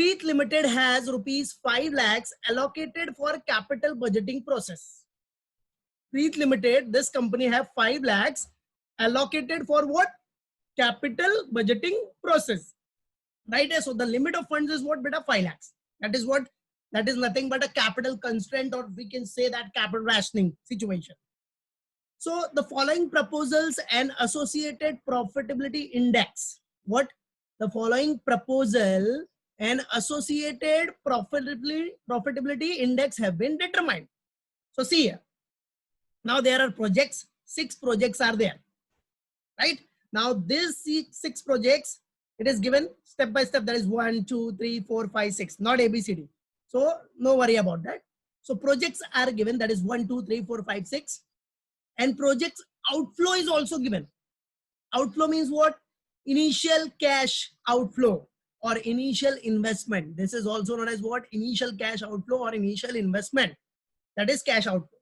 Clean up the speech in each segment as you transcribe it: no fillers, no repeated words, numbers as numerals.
Preet Limited has rupees 5 lakhs allocated for capital budgeting process. Preet Limited, this company have 5 lakhs allocated for what? Capital budgeting process. Right? So the limit of funds is what? Beta 5 lakhs. That is what? That is nothing but a capital constraint, or we can say that capital rationing situation. So the following proposals and associated profitability index. What? The following proposal and associated profitability index have been determined. So see here. Now there are projects, 6 projects are there. Right? Now these 6 projects, it is given step by step. That is 1, 2, 3, 4, 5, 6, not ABCD. So no worry about that. So projects are given, that is 1, 2, 3, 4, 5, 6. And projects outflow is also given. Outflow means what? Initial cash outflow or initial investment. This is also known as what? Initial cash outflow or initial investment. That is cash outflow.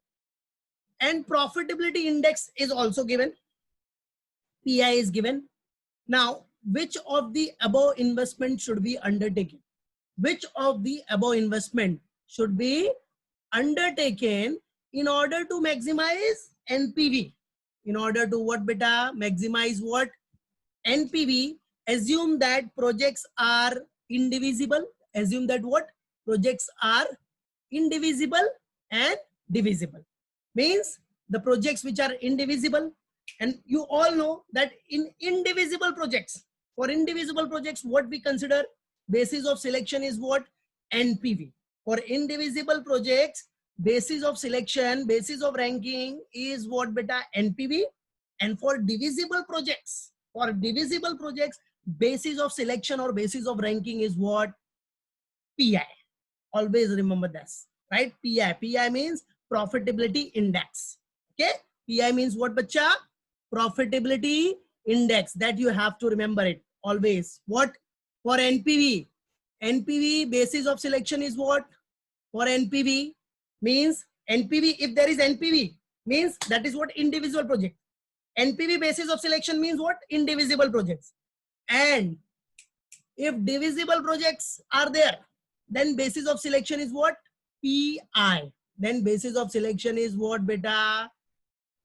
And profitability index is also given. PI is given. Now, which of the above investment should be undertaken? Which of the above investment should be undertaken in order to maximize NPV? In order to what, beta? Maximize what? NPV. Assume that projects are indivisible. Assume that what? Projects are indivisible and divisible. Means the projects which are indivisible, and you all know that in indivisible projects, for indivisible projects, what we consider basis of selection is what? NPV. For indivisible projects, basis of selection, basis of ranking is what, beta? NPV. And for divisible projects, basis of selection or basis of ranking is what? PI. Always remember this, right? PI. PI means profitability index. Okay. PI means what, bacha? Profitability index. That you have to remember it always. What? For NPV. NPV basis of selection is what? For NPV means NPV. If there is NPV means that is what? Individual project. NPV basis of selection means what? Indivisible projects. And if divisible projects are there, then basis of selection is what? PI. Then basis of selection is what, beta?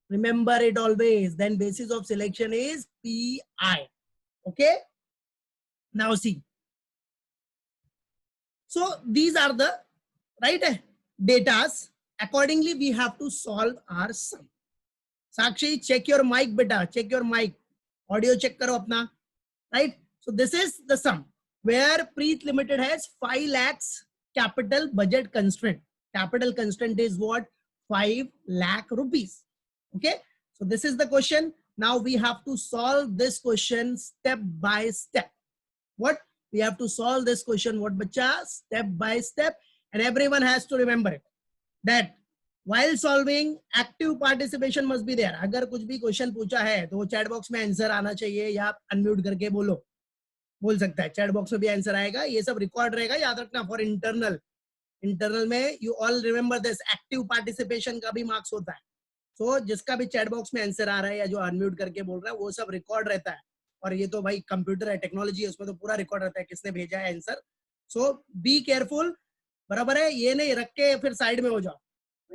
Remember it always. Then basis of selection is PI. Okay. Now see. So these are the right datas. Accordingly, we have to solve our sum. Sakshi, check your mic, beta. Check your mic. Audio check karo apna. Right. So this is the sum where Preet Limited has 5 lakhs capital budget constraint. Capital constraint is what? 5 lakh rupees. Okay. So this is the question. Now we have to solve this question step by step. What? We have to solve this question, what, bacha? Step by step. And everyone has to remember it. That while solving, active participation must be there. अगर कुछ भी question पूछा है तो chat box में answer आना चाहिए, या अनम्यूट करके बोल सकता है. चैट बॉक्स में भी आंसर आएगा. ये सब रिकॉर्ड रहेगा, याद रखना. फॉर इंटरनल में you all remember this, active participation का भी मार्क्स होता है. सो जिसका भी चैट बॉक्स में आंसर आ रहा है या जो अनम्यूट करके बोल रहा है, वो सब रिकॉर्ड रहता है. और ये तो भाई कंप्यूटर है, टेक्नोलॉजी है, उसमें तो पूरा रिकॉर्ड रहता है किसने भेजा है आंसर. So be careful. बराबर है. ये नहीं रख के फिर साइड में हो जाओ,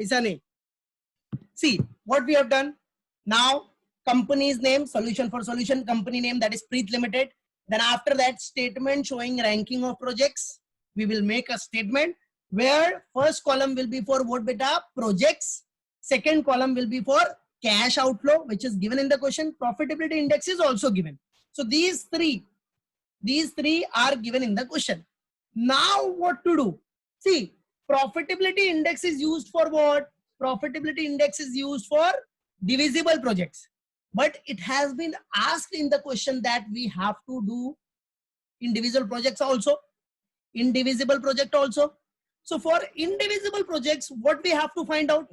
ऐसा नहीं. See what we have done. Now company's name, solution for solution, company name, that is Preet Limited. Then after that, statement showing ranking of projects. We will make a statement where first column will be for what, beta? Projects. Second column will be for cash outflow, which is given in the question. Profitability index is also given. So these three are given in the question. Now what to do? See, profitability index is used for what? Profitability index is used for divisible projects. But it has been asked in the question that we have to do individual projects also. Indivisible project also. So for indivisible projects, what we have to find out?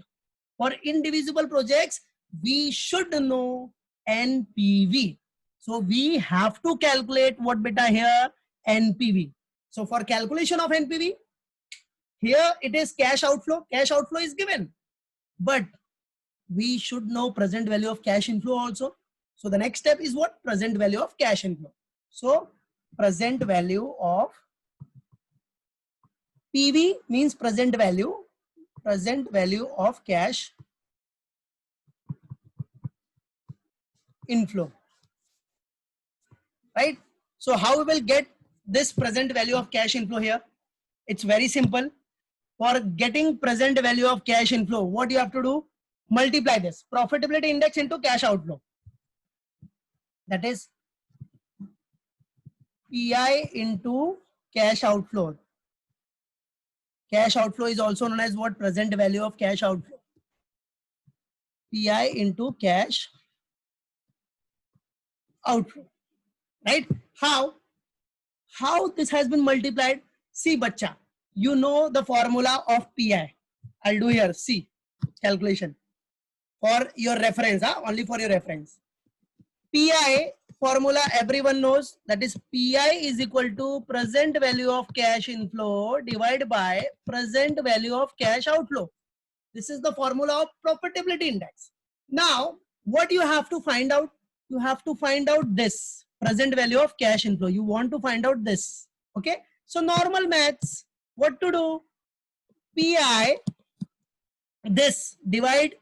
For indivisible projects, we should know NPV. So we have to calculate what, beta, here? NPV. So for calculation of NPV, here it is cash outflow. Cash outflow is given. But we should know present value of cash inflow also. So the next step is what? Present value of cash inflow. So present value of PV means present value of cash inflow, right? So how we will get this present value of cash inflow here? It's very simple. For getting present value of cash inflow, what you have to do? Multiply this profitability index into cash outflow. That is PI into cash outflow. Cash outflow is also known as what? Present value of cash outflow. PI into cash outflow, right? How this has been multiplied? See, bacha, you know the formula of PI. I'll do here. See, calculation for your reference, only for your reference. PI formula everyone knows, that is PI is equal to present value of cash inflow divided by present value of cash outflow. This is the formula of profitability index. Now, what you have to find out? You have to find out this present value of cash inflow. You want to find out this. Okay. So normal maths, what to do? PI, this divide,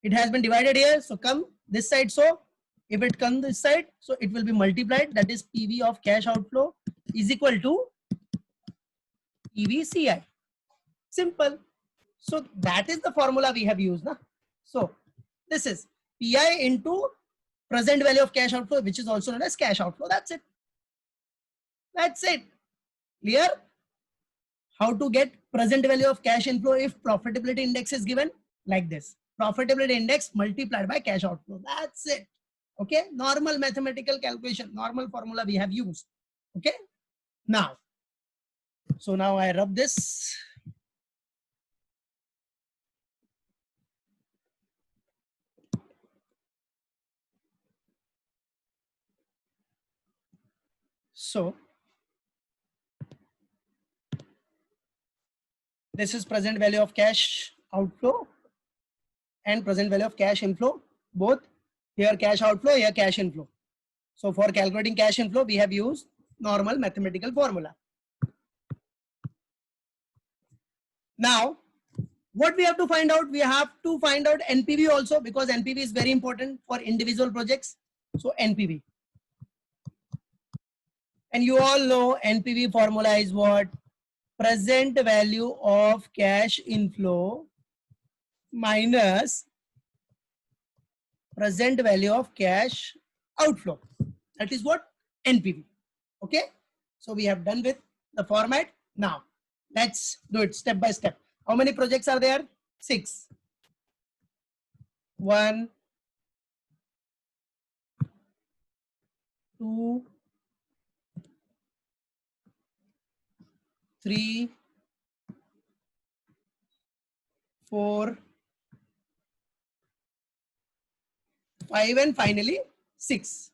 it has been divided here. So come this side. So if it comes this side, so it will be multiplied. That is PV of cash outflow is equal to PVCI. Simple. So that is the formula we have used. So this is PI into present value of cash outflow, which is also known as cash outflow. That's it. That's it. Clear? How to get present value of cash inflow if profitability index is given? Like this. Profitability index multiplied by cash outflow. That's it. Okay. Normal mathematical calculation, normal formula we have used. Okay. Now, so now I rub this. So this is present value of cash outflow and present value of cash inflow, both. Here cash outflow, here cash inflow. So for calculating cash inflow, we have used normal mathematical formula. Now, what we have to find out? We have to find out NPV also, because NPV is very important for individual projects. So NPV. And you all know NPV formula is what? Present value of cash inflow minus present value of cash outflow. That is what? NPV. Okay. So we have done with the format. Now let's do it step by step. How many projects are there? 6. 1, 2, 3, 4, 5, and finally 6.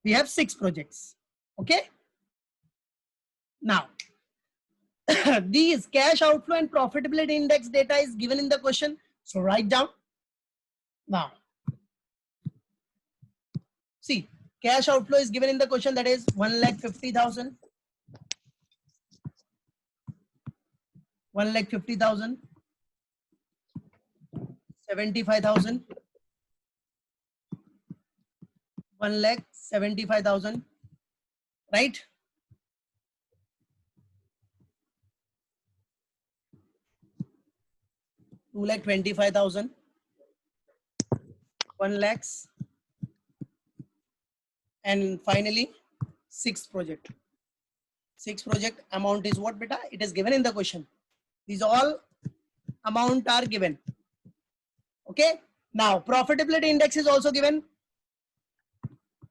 We have 6 projects. Okay. Now, these cash outflow and profitability index data is given in the question. So write down. Now, see, cash outflow is given in the question, that is 1,50,000. 1,50,000. 75,000. 1,75,000. Right? Two lakh 25,000. 1 lakhs. And finally 6 project. 6 project amount is what, beta? It is given in the question. These all amount are given. Okay. Now profitability index is also given.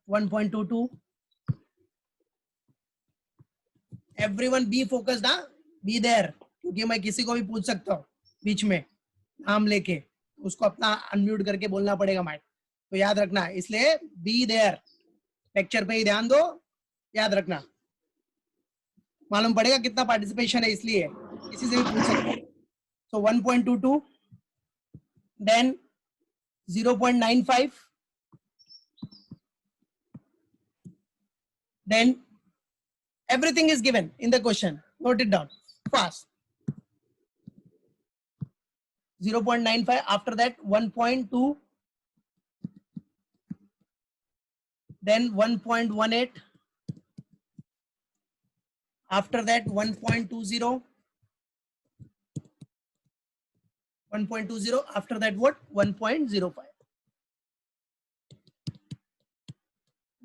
1.22. Everyone be focused, be there, क्योंकि मैं किसी को भी पूछ सकता हूँ बीच में नाम लेके, उसको अपना अनम्यूट करके बोलना पड़ेगा माइक, तो याद रखना, इसलिए बी देयर, लेक्चर पे ही ध्यान दो, याद रखना, मालूम पड़ेगा कितना पार्टिसिपेशन है, इसलिए किसी से भी पूछ सकते हो. So 1.22, then 0.95, then everything is given in the question. Note it down fast. 0.95. After that 1.2, then 1.18. After that 1.20, 1.20. After that what? 1.05,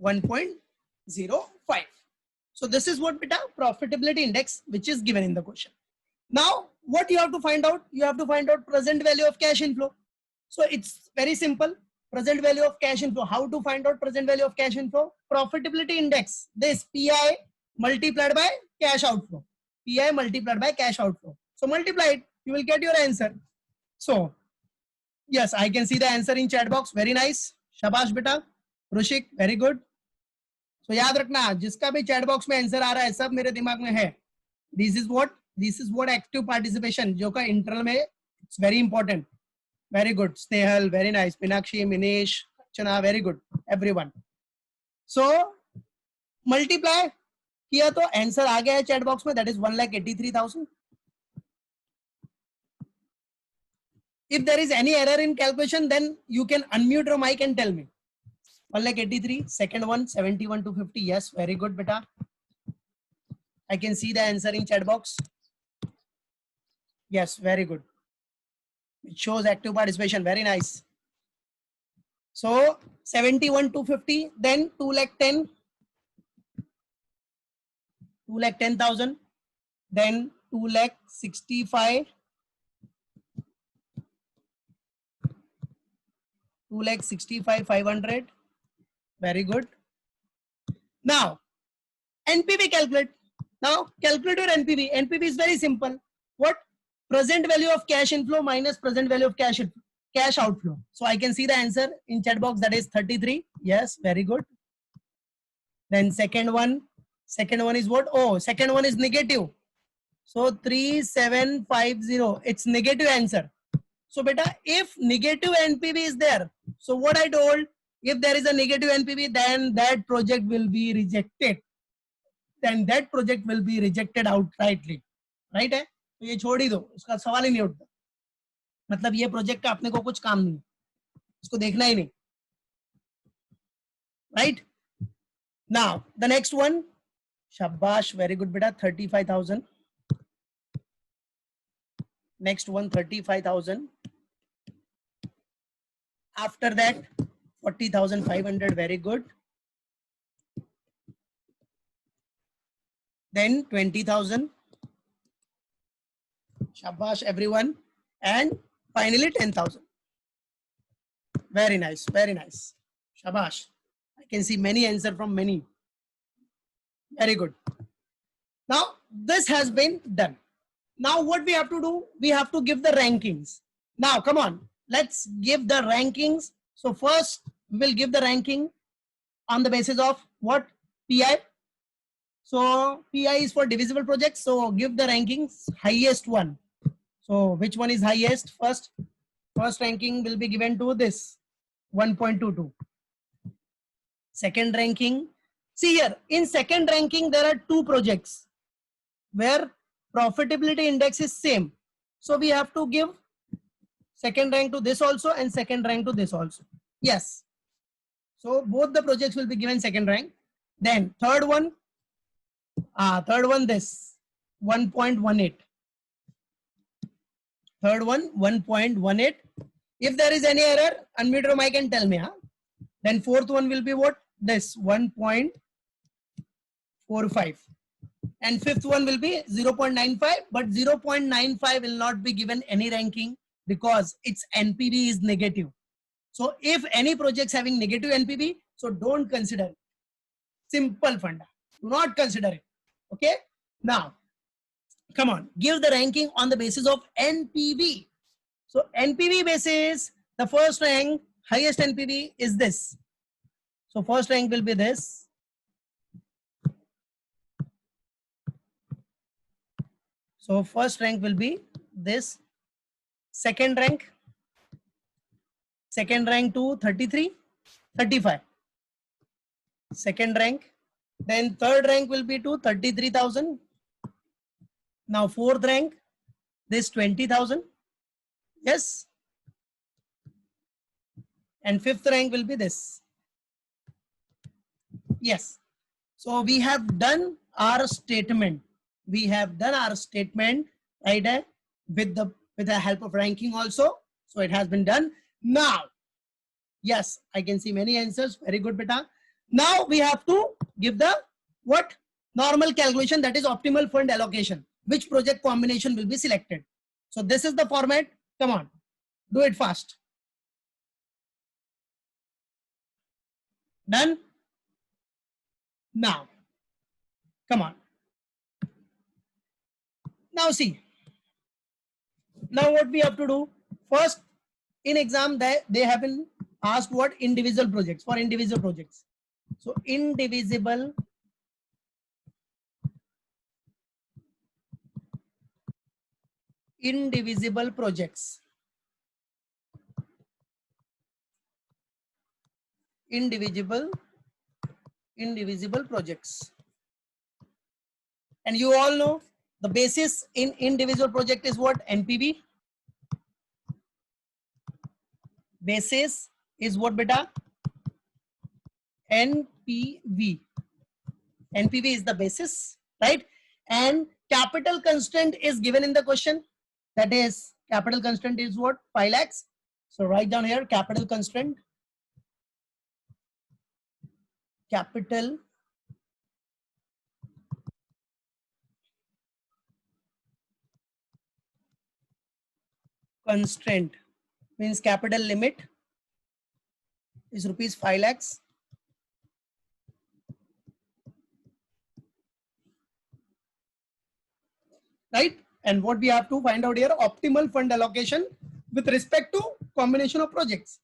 1.05. So this is what beta profitability index which is given in the question. Now what you have to find out? You have to find out present value of cash inflow. So it's very simple. Present value of cash inflow. How to find out present value of cash inflow? Profitability index. This PI multiplied by cash outflow. PI multiplied by cash outflow. So multiply it. You will get your answer. So yes, I can see the answer in chat box. Very nice. Shabash beta. Rushik, very good. So याद रखना जिसका भी chat box में answer आ रहा है सब मेरे दिमाग में है. This is what active participation जो का इंटरनल में it's very important. Very good. Snehal, very nice. Minakshi, Minesh, Chana, very good. Everyone. So multiply किया तो आंसर आ गया है चैट बॉक्स में. That is 1,83,000. If there is any error in calculation, then you can unmute your mic and tell me. 1,83,000. Second one 71,250. Yes, very good, beta. I can see the answer in chat box. Yes, very good. It shows active participation. Very nice. So 71,250. Then 2,10,000. 2,10,000. Then 2,65,000. 2,65,500. Very good. Now NPV calculate. Now calculate your NPV. NPV is very simple. What? Present value of cash inflow minus present value of cash outflow. So I can see the answer in chat box. That is 33. Yes, very good. Then second one is what? Oh, second one is negative. So 3,750. It's negative answer. So beta, if negative NPV is there, so what I told, if there is a negative NPV, then that project will be rejected. Then that project will be rejected outrightly. Right है? तो ये छोड़ ही दो, उसका सवाल ही नहीं उठता. मतलब ये प्रोजेक्ट का अपने को कुछ काम नहीं, उसको देखना ही नहीं. Right? Now the next one, shabash, very good beta, 35,000. Next one 35,000. After that 40,500. Very good. Then 20,000. Shabash everyone. And finally 10,000. Very nice, very nice. Shabash. I can see many answers from many. Very good. Now this has been done. Now what we have to do? We have to give the rankings. Now come on, let's give the rankings. So first we will give the ranking on the basis of what? PI. So PI is for divisible projects. So give the rankings, highest one. So which one is highest? First ranking will be given to this 1.22. Second ranking. See here, in second ranking there are two projects where profitability index is same. So we have to give second rank to this also and second rank to this also. Yes. So both the projects will be given second rank. Then third one this 1.18. Third one 1.18. If there is any error, unmute your mic and tell me. Then fourth one will be what? This 1.45. And fifth one will be 0.95, but 0.95 will not be given any ranking because its NPV is negative. So if any projects having negative NPV, so don't consider it. Simple funda. Do not consider it. Okay. Now, come on, give the ranking on the basis of NPV. So NPV basis, the first rank, highest NPV is this. So first rank will be this. So first rank will be this. Second rank to 33, 35. Second rank. Then third rank will be to 33,000. Now fourth rank, this 20,000. Yes. And fifth rank will be this. Yes. So we have done our statement. We have done our statement, right? With the help of ranking also. So it has been done. Now, yes, I can see many answers. Very good, beta. Now we have to give the what? Normal calculation, that is optimal fund allocation. Which project combination will be selected? So this is the format. Come on, do it fast. Done? Now, come on. Now see. Now what we have to do? First, in exam they have been asked what individual projects for individual projects. So indivisible projects. Indivisible projects. And you all know the basis in individual project is what? NPV. Basis is what, beta? NPV. NPV is the basis, right? And capital constraint is given in the question. That is, capital constraint is what? 5 lakhs. So write down here capital constraint. Capital constraint means capital limit is rupees 5 lakhs. Right? And what we have to find out here, optimal fund allocation with respect to combination of projects.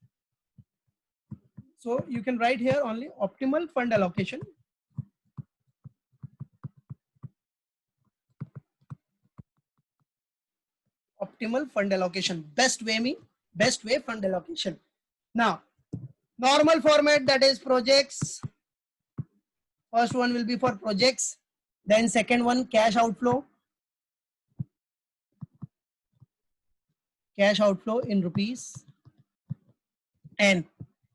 So you can write here only optimal fund allocation. Optimal fund allocation. Best way fund allocation. Now, normal format, that is projects. First one will be for projects. Then second one, cash outflow. Cash outflow in rupees. And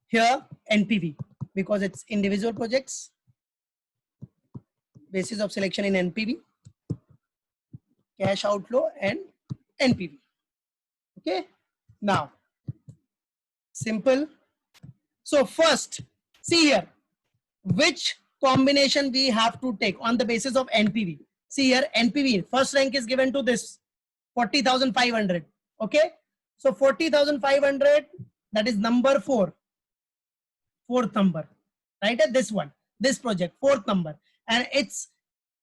here NPV, because it's individual projects. Basis of selection in NPV. Cash outflow and NPV. Okay. Now, simple. So first, see here, which combination we have to take on the basis of NPV. See here, NPV, first rank is given to this, 40,500. Okay. So 40,500, that is number 4. Fourth number, right? This one, this project, fourth number. And its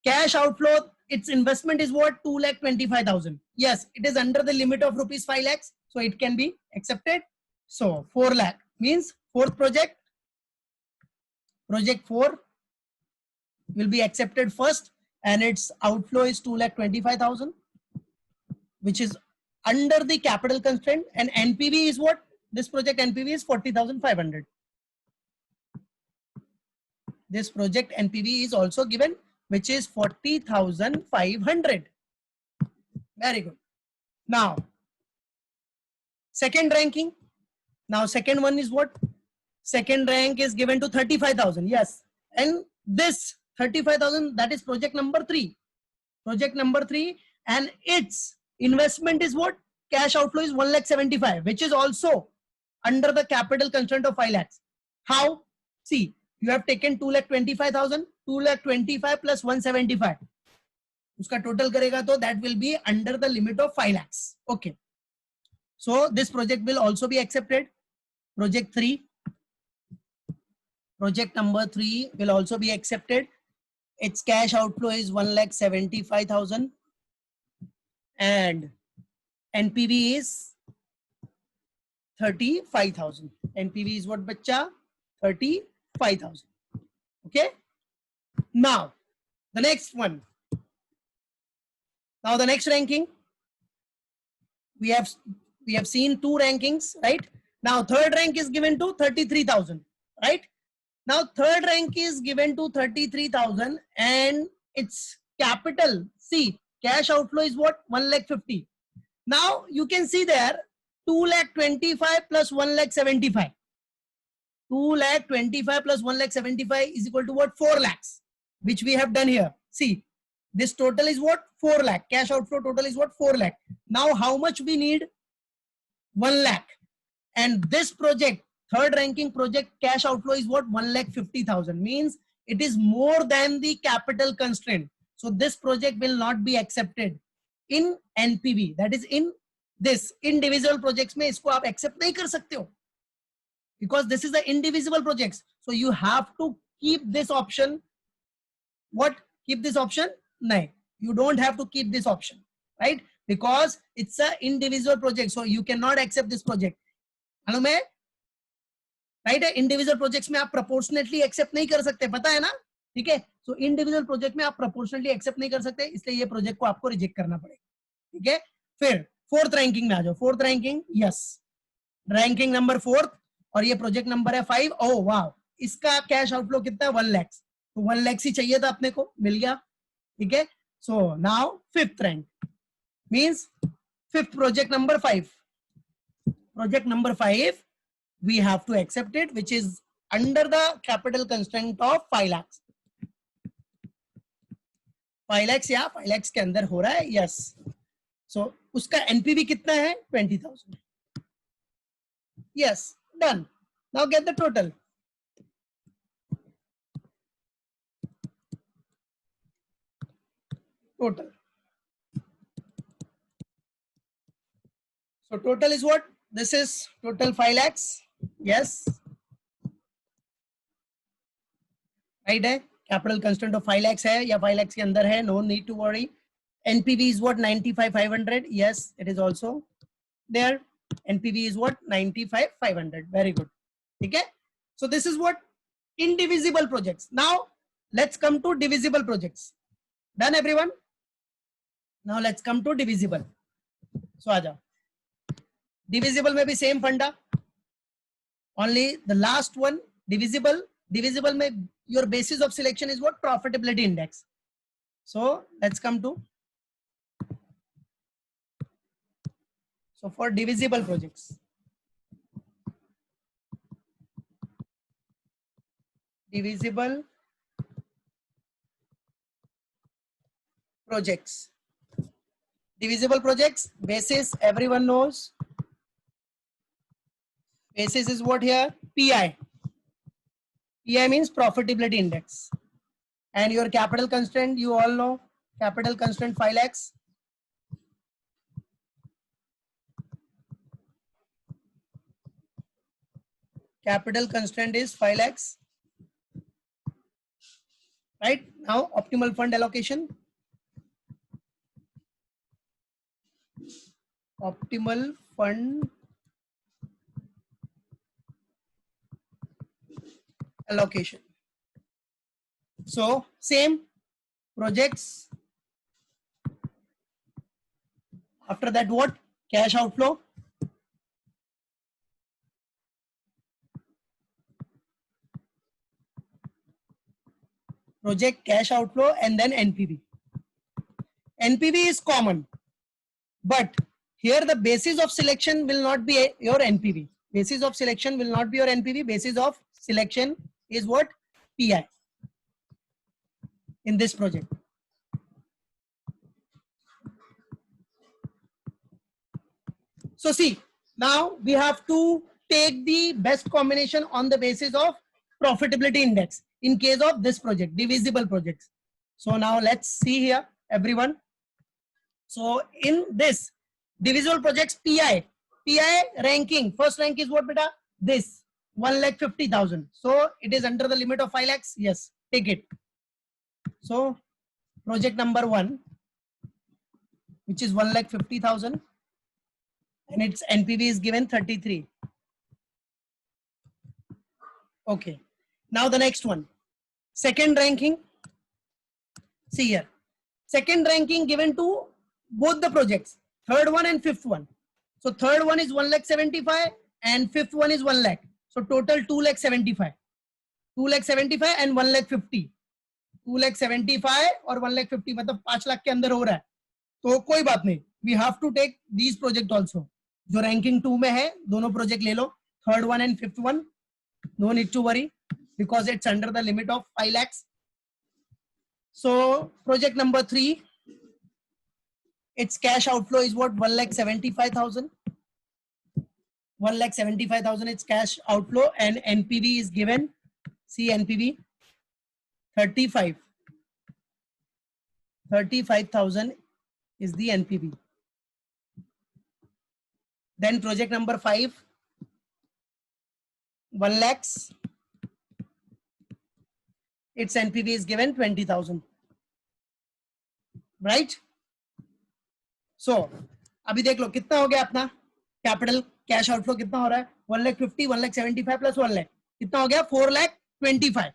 cash outflow, its investment is what? 2,25,000. Yes, it is under the limit of rupees 5 lakhs. So it can be accepted. So 4 lakh means fourth project. Project 4 will be accepted first, and its outflow is 2,25,000, which is under the capital constraint. And NPV is what? This project NPV is 40,500. This project NPV is also given, which is 40,500. Very good. Now, second ranking. Now, second one is what? Second rank is given to 35,000. Yes. And this 35,000, that is project number 3. Project number 3. And its investment is what? Cash outflow is 1,75,000, which is also under the capital constraint of 5 lakhs. How? See, you have taken 2,25,000, 2,25,000 plus 175. Uska total karega to that will be under the limit of 5 lakhs. Okay. So this project will also be accepted. Project 3. Project number 3 will also be accepted. Its cash outflow is 1,75,000 and NPV is 35,000. NPV is what, bacha? 35,000. Okay. Now the next one. Now the next ranking. We have seen 2 rankings, right? Now third rank is given to 33,000, right? Now third rank is given to 33,000 and its capital, see, cash outflow is what? 1,50,000. Now you can see there 2,25,000 plus 1,75,000. 2,25,000 plus 1,75,000 is equal to what? 4 lakhs, which we have done here. See, this total is what? 4 lakh. Cash outflow total is what? 4 lakh. Now how much we need? 1 lakh. And this project, third ranking project, cash outflow is what? 1,50,000. Means it is more than the capital constraint. So this project will not be accepted in NPV. That is in this indivisible projects में इसको आप accept नहीं कर सकते हो, because this is the indivisible projects. So you have to keep this option. What? Keep this option? No, you don't have to keep this option, right? Because it's a indivisible project. So you cannot accept this project. मालूम है? Right है, individual projects में आप proportionately accept नहीं कर सकते, पता है ना? ठीक है, सो इंडिविजुअल प्रोजेक्ट में आप प्रोपोर्शनेटली एक्सेप्ट नहीं कर सकते, इसलिए ये प्रोजेक्ट को आपको रिजेक्ट करना पड़ेगा. ठीक है, फिर फोर्थ रैंकिंग में आ जाओ. Fourth ranking, yes, ranking number fourth, और ये प्रोजेक्ट नंबर है 5. ओह वाह, इसका कैश आउटफ्लो कितना है? 1 लाख. तो 1 लाख ही चाहिए था अपने को, मिल गया. ठीक है, so now fifth rank means fifth project number 5. Project number 5, we have to accept it, which is under the capital constraint of 5 lakhs. 5 lakhs या 5 lakhs के अंदर हो रहा है. yes, so उसका NPV कितना है? 20,000. yes, done. Now get the total. Total. So total is what? This is total 5 lakhs. Yes, right है. Capital constraint of 5 lakhs है या 5 lakhs के अंदर है. No need to worry. NPV is what? 95,500. Yes, it is also there. NPV is what? 95,500. Very good. Okay. So this is what? Indivisible projects. Now let's come to divisible projects. Done everyone? Now let's come to divisible. So आ जाओ. Divisible में भी same फंडा, only the last one divisible. Divisible में your basis of selection is what? Profitability index. So let's come to, so for divisible projects, divisible projects, divisible projects basis everyone knows. Basis is what here? PI. PI means profitability index. And your capital constraint, you all know, capital constraint 5 lakhs. Capital constraint is 5 lakhs. Right? Now optimal fund allocation. Optimal fund allocation. So same projects. After that what? Cash outflow. Project cash outflow and then NPV. NPV is common, but here the basis of selection will not be your NPV. Basis of selection will not be your NPV. Basis of selection is what? PI in this project. So see, now we have to take the best combination on the basis of profitability index in case of this project, divisible projects. So now let's see here, everyone. So in this divisible projects, PI ranking, first rank is what beta? This 1,50,000. So it is under the limit of 5 lakhs. Yes, take it. So project number 1, which is 1,50,000, and its NPV is given 33. Okay. Now the next one, second ranking. See here, second ranking given to both the projects, third one and fifth one. So third one is 1,75,000 and fifth one is 1 lakh. So total 2,75,000. 2,75,000 and 1,50,000. 2,75,000 और 1,50,000 मतलब 5 लाख के अंदर हो रहा है, तो कोई बात नहीं. We have to take these project also. जो रैंकिंग 2 में है दोनों प्रोजेक्ट ले लो, third one and fifth one, no need to worry because it's under the limit of 5 lakhs. So project number 3, its cash outflow is what? 1,75,000. 1,75,000 its cash outflow, and NPV is given. See NPV 35. 35,000 is the NPV. Then project number 5, 1 lakhs. Its NPV is given 20,000. Right? So अभी देख लो कितना हो गया अपना capital cash outflow कितना हो रहा है 1,50,000 1,75,000 प्लस 1 लाख कितना हो गया 4,25,000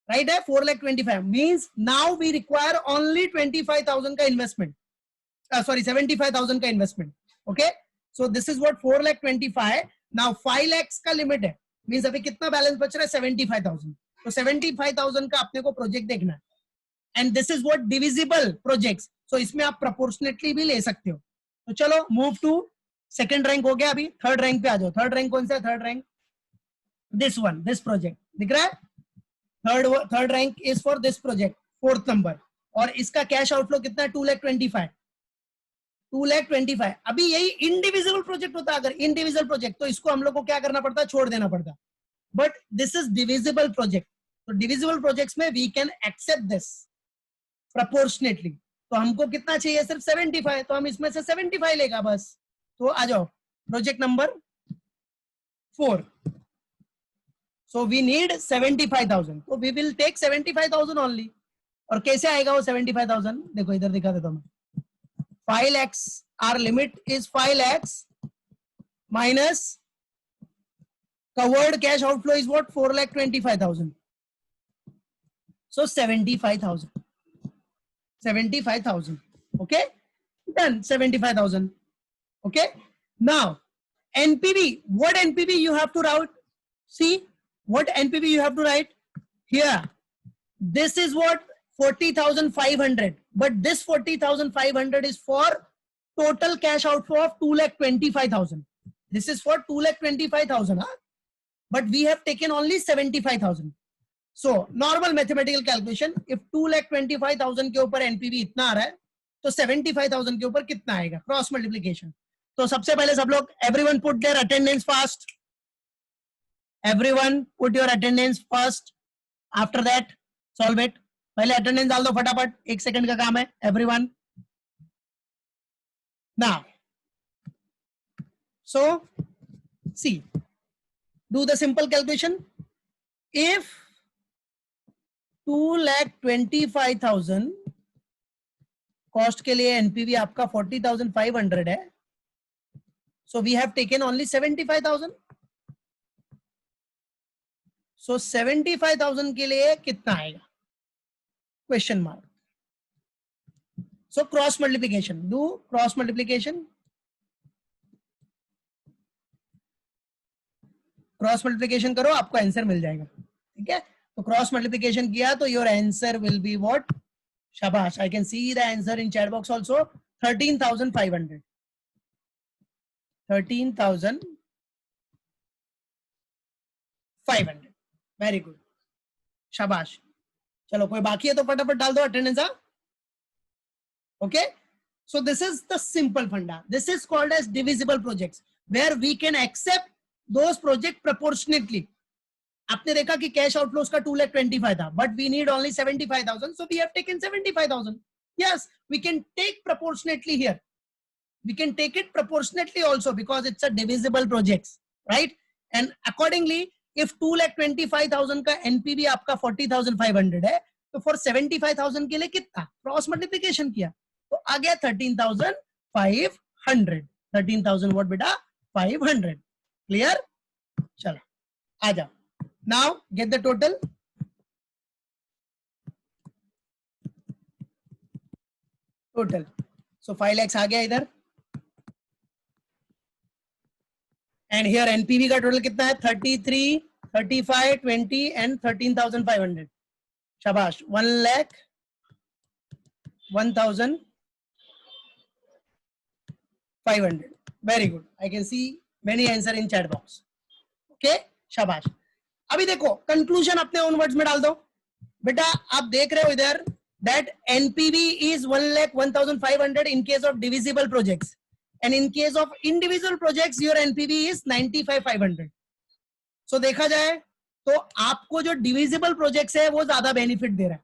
राइट है 4,25,000 means now we require only 25,000 का इन्वेस्टमेंट सॉरी 75,000 का investment okay so this is what 4,25,000 now 5 lakh का लिमिट है मींस अभी कितना बैलेंस बच रहा है 75,000 तो 75,000 का अपने को प्रोजेक्ट देखना है and this is what divisible projects so इसमें आप प्रोपोर्शनेटली भी ले सकते हो तो चलो मूव टू सेकंड रैंक हो गया अभी थर्ड रैंक पे आ जाओ थर्ड रैंक कौन सा है third rank this one this project दिख रहा है third rank is for this project fourth number और इसका कैश आउटफ्लो कितना है 2,25,000 2,25,000 अभी यही इंडिविजुअल प्रोजेक्ट होता अगर इंडिविजुअल प्रोजेक्ट तो इसको हम लोग को क्या करना पड़ता छोड़ देना पड़ता but this is divisible project तो डिविजिबल प्रोजेक्ट्स में we can accept this proportionately तो हमको कितना चाहिए सिर्फ 75 तो हम इसमें से 75 लेगा बस तो आ जाओ project number 4 so we need 75,000 तो वी विल टेक 75,000 ओनली और कैसे आएगा वो 75,000 देखो इधर दिखा देता हूं 5 lakhs our limit is 5 lakhs minus covered cash outflow is what 4,25,000 so 75,000 okay done 75,000 okay now NPV what NPV you have to write see what NPV you have to write here this is what 40,500 but this 40,500 is for total cash outflow of 2,25,000 this is for 2,25,000 huh? but we have taken only 75,000 so normal mathematical calculation if 2,25,000 के ऊपर NPV इतना आ रहा है तो 75,000 के ऊपर कितना आएगा क्रॉस मल्टीप्लिकेशन तो सबसे पहले सब लोग everyone put their attendance first everyone put your attendance first after that solve it पहले अटेंडेंस डाल दो फटाफट 1 सेकंड का काम है everyone now so see do the simple calculation if 2,25,000 cost के लिए एनपीवी आपका 40,500 है so we have taken only 75,000 so 75,000 के लिए कितना आएगा question mark so cross multiplication do cross multiplication करो आपको आंसर मिल जाएगा ठीक है तो क्रॉस मल्टीप्लिकेशन किया तो your answer will be what शाबाश I can see the answer in chat box also 13,500 very good शाबाश चलो कोई बाकी है तो फटाफट डाल दो attendance okay so this is the simple funda this is called as divisible projects where we can accept those project proportionately आपने देखा कि कैश आउटफ्लोस का 2,25,000 था but we need only 75,000 so we have taken 75,000 yes we can take proportionately here we can take it proportionately also because it's a divisible projects right and accordingly if 2,25,000 का NPV आपका 40,500 है तो for 75,000 के लिए कितना cross multiplication किया तो आ गया 13,500 13,000 व्हाट बेटा 500 क्लियर चलो आ जाओ now get the total so 5 lakhs आ गया इधर and here NPV का टोटल कितना है 33, 35, 20 and 13,500 शाबाश 1,01,500 very good, I can see many answer in chat box. Okay, शाबाश. अभी देखो कंक्लूजन अपने ओन वर्ड्स में डाल दो. बेटा आप देख रहे हो इधर that NPV is 1,01,500 in case of divisible projects, and in case of individual projects your NPV is 95,500. So देखा जाए तो आपको जो divisible projects है वो ज्यादा बेनिफिट दे रहा है.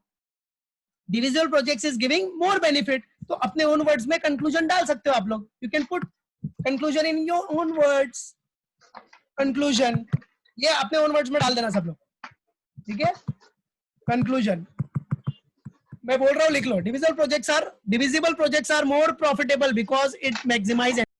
Divisible projects is giving more benefit. तो अपने own words में conclusion डाल सकते हो आप लोग. You can put conclusion in your own words. Conclusion ये अपने own words में डाल देना सब लोग, ठीक है. Conclusion मैं बोल रहा हूँ लिख लो. Divisible projects are more profitable because it maximize